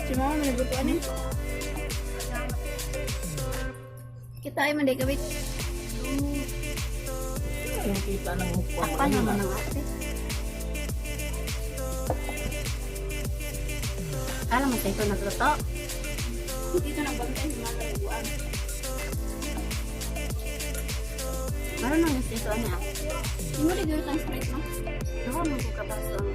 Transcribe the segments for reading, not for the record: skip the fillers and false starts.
Si mama may naglutuan eh. Kita ay manday kawit. Yung kita ng upuan. Apa naman ng ate? Alam mo ito nagluto? Dito nagbantay si mama naglutuan. Meron nang ito niya. Hindi mo rin gawin ang sprite mo? Ako mo ko kabaso ang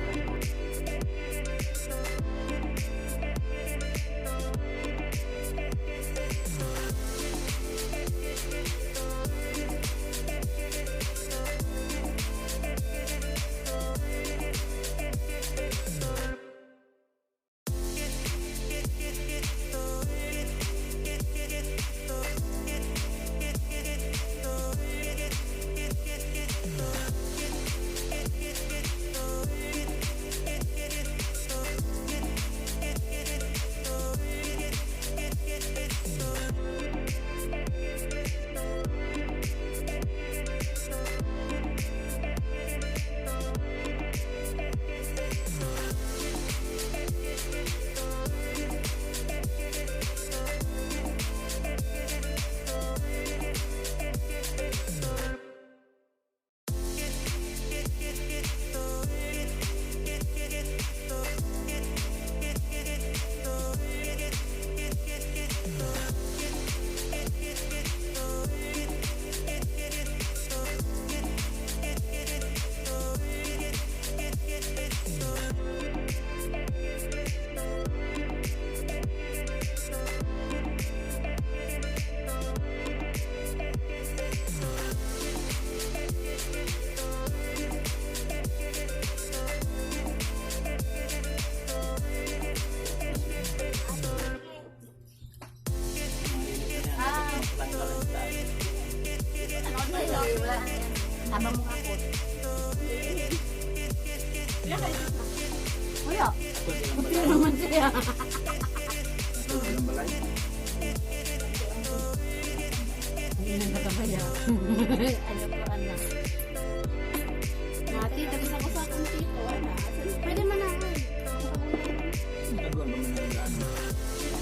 habang mukha ko. Wala. Buti naman siya. Hindi nang nakabaya. Ano po, anak. Mati, tapos ako sa akong tito. Pwede manahan.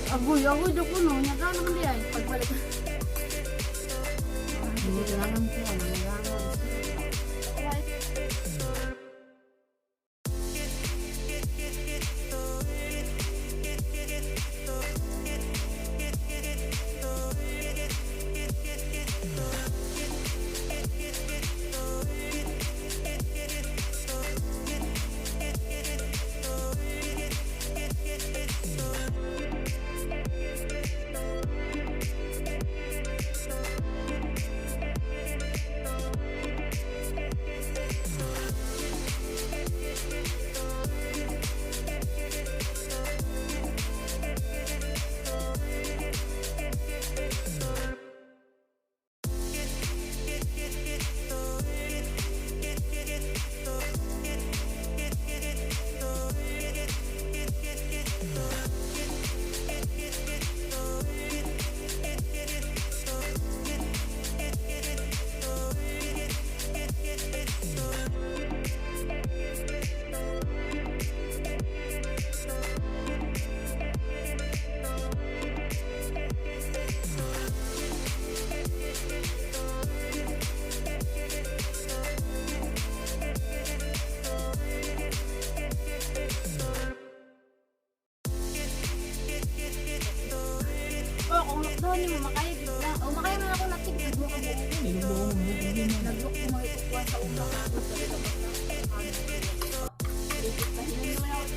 Agoy, doon ko no. Nagano naman diyan. Pagbalik. Hindi ko alam ko. ni mo makaya bigla. O makaya man ako natigdag mo ka mo. Nilulungan mo, hindi mo. Naglok mo mga itukuan sa ulang natin sa ito. Ligit pa hinan naman ako.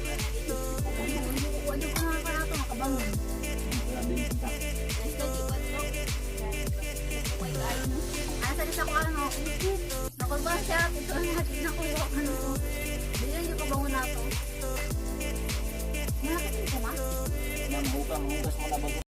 Wala ko mga karato makabangon. Grabe yung kita. Let's go, di ba ito? Okay, kayo no. Asa rin sa ko ano, nakulba siya. Ito natin nakulba ko ano. Bilang yung kabangon na ito. Malaki ko ma? Mahugas mo na ba?